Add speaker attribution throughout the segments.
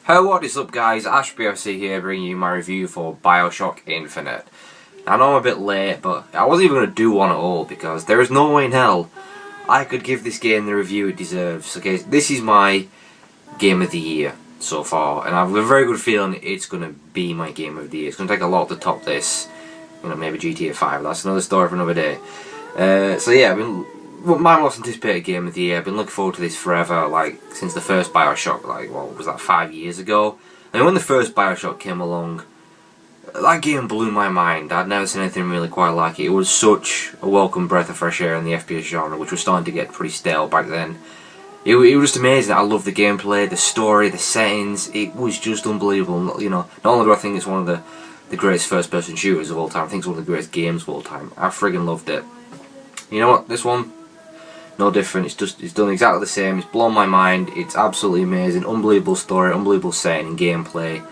Speaker 1: Hey, what is up guys, AshBFC here bringing you my review for Bioshock Infinite. I know I'm a bit late, but I wasn't even going to do one at all because there is no way in hell I could give this game the review it deserves. Okay, this is my game of the year so far, and I have a very good feeling it's going to be my game of the year. It's going to take a lot to top this, maybe GTA 5, that's another story for another day. So yeah, my most anticipated game of the year. I've been looking forward to this forever, like since the first Bioshock, what was that, 5 years ago? And when the first Bioshock came along, that game blew my mind. I'd never seen anything really quite like it. It was such a welcome breath of fresh air in the FPS genre, which was starting to get pretty stale back then. It was just amazing. I loved the gameplay, the story, the settings. It was just unbelievable. Not only do I think it's one of the greatest first-person shooters of all time, I think it's one of the greatest games of all time. I friggin' loved it. You know what? This one, no different. It's done exactly the same. It's blown my mind. It's absolutely amazing. Unbelievable story, unbelievable setting and gameplay.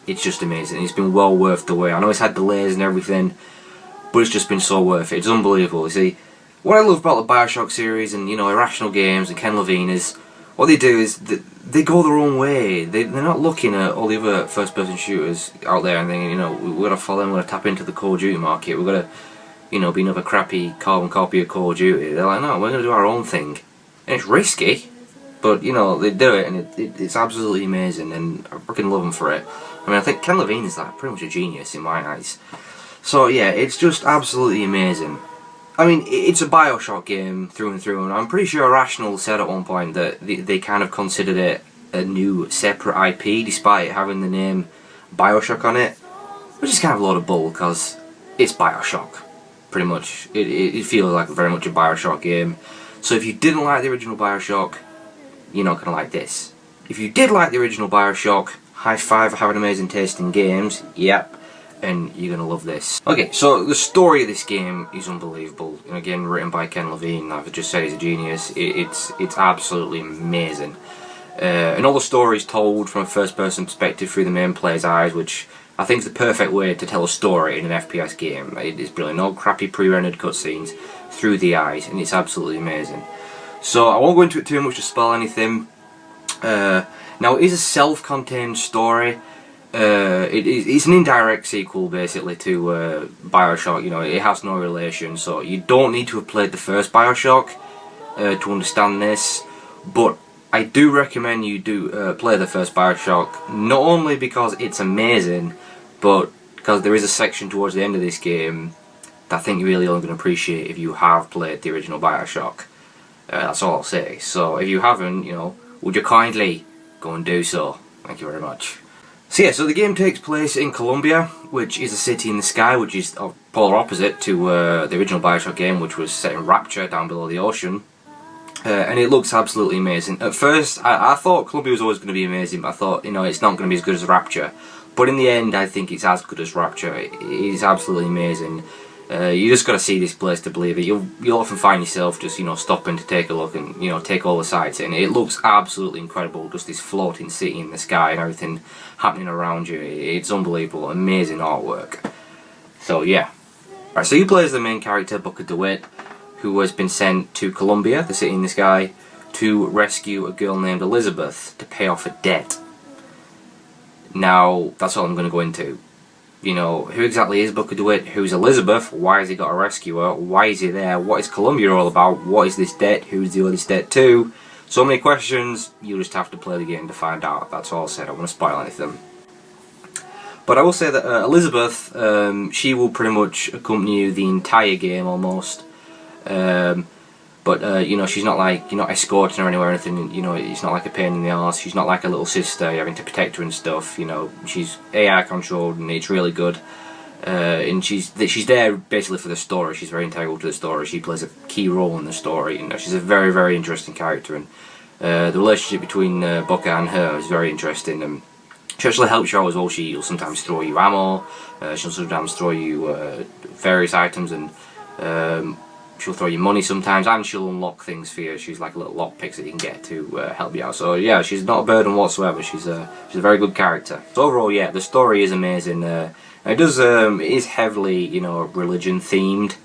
Speaker 1: It's just amazing. It's been well worth the wait. I know it's had delays and everything, but it's just been so worth it. It's unbelievable. You see, what I love about the Bioshock series and Irrational Games and Ken Levine is what they do is they go their own way. They're not looking at all the other first-person shooters out there and thinking, we've got to follow them. We've got to tap into the Call of Duty market. We've got to be another crappy carbon copy of Call of Duty. They're like, no, we're going to do our own thing. And it's risky, but, they do it, and it's absolutely amazing, and I freaking love them for it. I mean, I think Ken Levine is pretty much a genius in my eyes. So, yeah, it's just absolutely amazing. I mean, it's a Bioshock game through and through, and I'm pretty sure Irrational said at one point that they kind of considered it a new, separate IP, despite having the name Bioshock on it, which is kind of a load of bull, because it's Bioshock. Pretty much. It feels like very much a Bioshock game. So if you didn't like the original Bioshock, you're not going to like this. If you did like the original Bioshock, high five for having amazing taste in games, yep, and you're going to love this. Okay, so the story of this game is unbelievable. And again, written by Ken Levine, I've just said he's a genius. It's absolutely amazing. And all the story is told from a first-person perspective through the main player's eyes, which I think it's the perfect way to tell a story in an FPS game. It is brilliant. No crappy pre-rendered cutscenes, through the eyes, and it's absolutely amazing. So I won't go into it too much to spoil anything. Now it is a self-contained story. It's an indirect sequel basically to Bioshock. It has no relation, so you don't need to have played the first Bioshock to understand this. But I do recommend you do play the first Bioshock, not only because it's amazing, but because there is a section towards the end of this game that I think you're really only going to appreciate if you have played the original Bioshock. That's all I'll say. So if you haven't, would you kindly go and do so? Thank you very much. So yeah, so the game takes place in Columbia, which is a city in the sky, which is polar opposite to the original Bioshock game, which was set in Rapture down below the ocean. And it looks absolutely amazing. At first, I thought Columbia was always going to be amazing, but I thought, it's not going to be as good as Rapture. But in the end, I think it's as good as Rapture. It is absolutely amazing. You just got to see this place to believe it. You'll often find yourself just, stopping to take a look and, take all the sights in. It looks absolutely incredible, just this floating city in the sky and everything happening around you. It's unbelievable, amazing artwork. So, yeah. Right, so you play as the main character, Booker DeWitt, who has been sent to Columbia, the city in the sky, to rescue a girl named Elizabeth to pay off a debt. Now, that's all I'm going to go into. Who exactly is Booker DeWitt? Who's Elizabeth? Why has he got to rescue her? Why is he there? What is Columbia all about? What is this debt? Who's the this debt to? So many questions, you just have to play the game to find out. That's all I'll say. I don't want to spoil anything. But I will say that Elizabeth, she will pretty much accompany you the entire game almost. But she's not like, you're not escorting her anywhere or anything, it's not like a pain in the arse. She's not like a little sister, you're having to protect her and stuff, she's AI controlled and it's really good. And she's there basically for the story. She's very integral to the story. She plays a key role in the story. She's a very, very interesting character, and the relationship between Booker and her is very interesting. And she actually helps you out as well. She'll sometimes throw you ammo, she'll sometimes throw you various items, and she'll throw you money sometimes, and she'll unlock things for you. She's like a little lockpicks that you can get to help you out. So yeah, she's not a burden whatsoever. She's a very good character. So overall, yeah, the story is amazing. It is heavily, religion themed,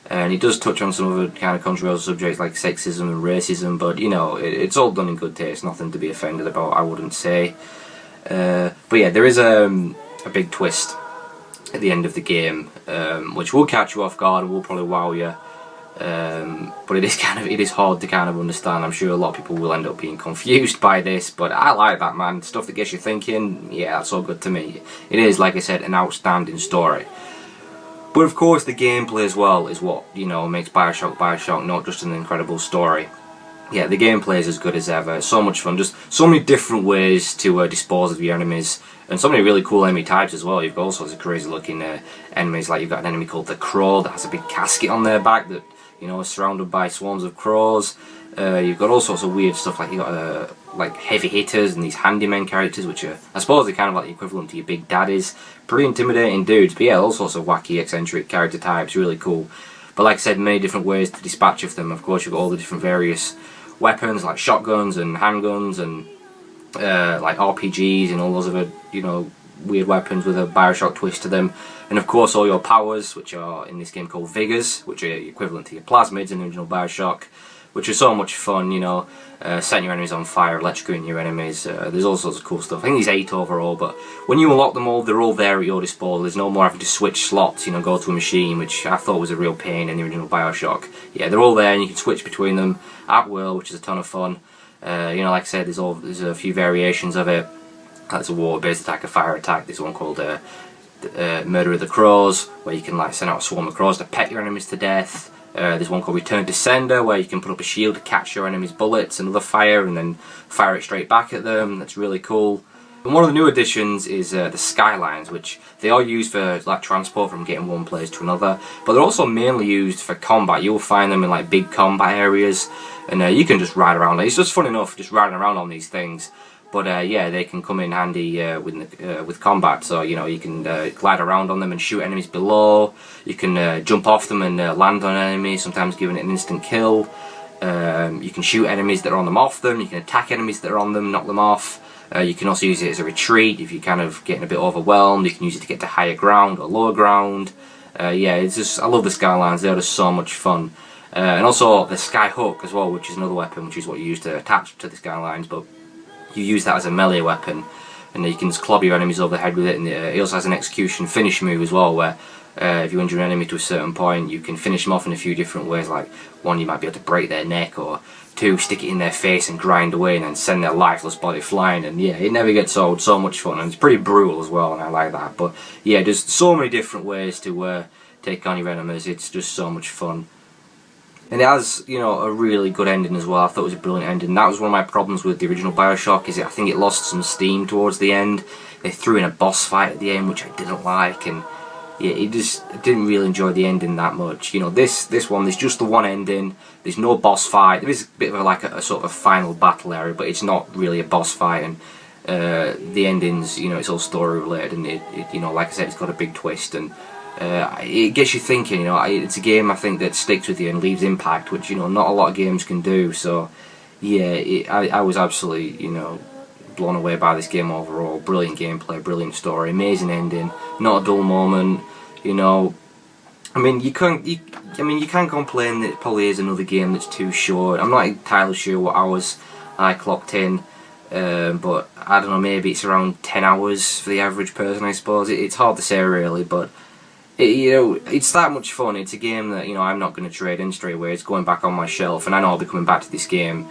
Speaker 1: and it does touch on some other kind of controversial subjects like sexism and racism. But it's all done in good taste. Nothing to be offended about, I wouldn't say. But yeah, there is a big twist at the end of the game, which will catch you off guard and will probably wow you. But it is hard to kind of understand. I'm sure a lot of people will end up being confused by this, but I like that, man. Stuff that gets you thinking, yeah, that's all good to me. It is, like I said, an outstanding story. But of course the gameplay as well is what, you know, makes Bioshock, not just an incredible story. Yeah, the gameplay is as good as ever. So much fun, just so many different ways to dispose of your enemies, and so many really cool enemy types as well. You've got all sorts of crazy looking enemies, like you've got an enemy called the Crow that has a big casket on their back that, you know, is surrounded by swarms of crows. You've got all sorts of weird stuff, like you've got like heavy hitters and these handyman characters, which are, I suppose, they're kind of like the equivalent to your big daddies. Pretty intimidating dudes, but yeah, all sorts of wacky, eccentric character types, really cool. But like I said, many different ways to dispatch of them. Of course, you've got all the different various weapons, like shotguns and handguns and like RPGs and all those other, you know, weird weapons with a Bioshock twist to them. And of course all your powers, which are in this game called Vigors, which are equivalent to your plasmids in the original Bioshock, which are so much fun, you know, setting your enemies on fire, electrocuting your enemies. There's all sorts of cool stuff. I think there's 8 overall, but when you unlock them all, they're all there at your disposal. There's no more having to switch slots, you know, go to a machine, which I thought was a real pain in the original Bioshock. Yeah, they're all there and you can switch between them at will, which is a ton of fun. You know, like I said, there's a few variations of it. There's a water-based attack, a fire attack. There's one called Murder of the Crows, where you can like send out a swarm of crows to pet your enemies to death. There's one called Return to Sender, where you can put up a shield to catch your enemy's bullets and other fire and then fire it straight back at them. That's really cool. And one of the new additions is the Skylines, which they are used for like transport from getting one place to another, but they're also mainly used for combat. You'll find them in like big combat areas, and you can just ride around. It's just fun enough just riding around on these things. But yeah, they can come in handy with combat. So you know, you can glide around on them and shoot enemies below. You can jump off them and land on enemies, sometimes giving it an instant kill. You can shoot enemies that are on them off them. You can attack enemies that are on them, knock them off. You can also use it as a retreat if you're kind of getting a bit overwhelmed. You can use it to get to higher ground or lower ground. Yeah, it's just, I love the Skylines. They're just so much fun. And also the Sky Hook as well, which is another weapon, which is what you use to attach to the Skylines. But you use that as a melee weapon, and you can just club your enemies over the head with it. And it also has an execution finish move as well, where if you injure an enemy to a certain point, you can finish them off in a few different ways. Like one, you might be able to break their neck, or 2, stick it in their face and grind away and then send their lifeless body flying. And yeah, it never gets old. So much fun, and it's pretty brutal as well, and I like that. But yeah, there's so many different ways to take on your enemies. It's just so much fun. And it has, you know, a really good ending as well. I thought it was a brilliant ending. That was one of my problems with the original Bioshock, is I think it lost some steam towards the end. They threw in a boss fight at the end, which I didn't like, and yeah, I didn't really enjoy the ending that much. You know, this one, there's just the one ending. There's no boss fight. There is a bit of like a sort of final battle area, but it's not really a boss fight. And the endings, you know, it's all story related, and it you know, like I said, it's got a big twist, and it gets you thinking. You know, it's a game I think that sticks with you and leaves impact, which, you know, not a lot of games can do. So yeah, I was absolutely, you know, blown away by this game overall. Brilliant gameplay, brilliant story, amazing ending, not a dull moment. You know, I mean, you can't complain that it probably is another game that's too short. I'm not entirely sure what hours I clocked in, but I don't know, maybe it's around 10 hours for the average person, I suppose. It's hard to say really, but you know, it's that much fun. It's a game that, you know, I'm not going to trade in straight away. It's going back on my shelf, and I know I'll be coming back to this game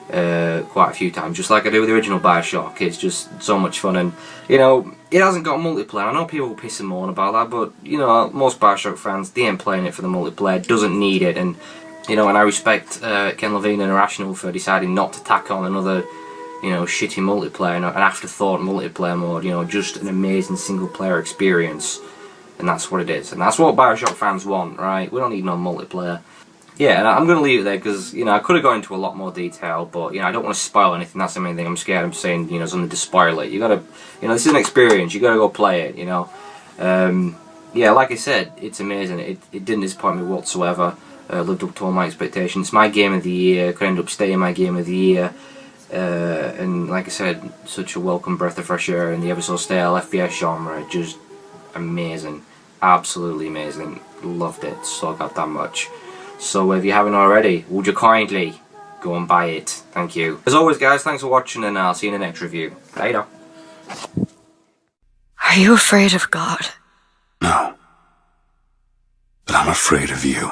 Speaker 1: quite a few times, just like I do with the original Bioshock. It's just so much fun, and you know, it hasn't got multiplayer. I know people will piss and moan about that, but you know, most Bioshock fans, they ain't playing it for the multiplayer. Doesn't need it, and you know, and I respect Ken Levine and Irrational for deciding not to tack on another, you know, shitty multiplayer, an afterthought multiplayer mode. You know, just an amazing single player experience, and that's what it is, and that's what Bioshock fans want, right? We don't need no multiplayer. Yeah, and I'm going to leave it there because, you know, I could have gone into a lot more detail, but, you know, I don't want to spoil anything. That's the main thing. I'm scared of saying, you know, something to spoil it. You got to, you know, this is an experience. You got to go play it, you know. Yeah, like I said, it's amazing. It didn't disappoint me whatsoever. Lived up to all my expectations. It's my game of the year. Could end up staying my game of the year. And like I said, such a welcome breath of fresh air in the ever so stale FPS genre. Just amazing. Absolutely amazing. Loved it so goddamn much. So if you haven't already, would you kindly go and buy it? Thank you. As always guys, thanks for watching, and I'll see you in the next review. Later.
Speaker 2: Are you afraid of God?
Speaker 3: No. But I'm afraid of you.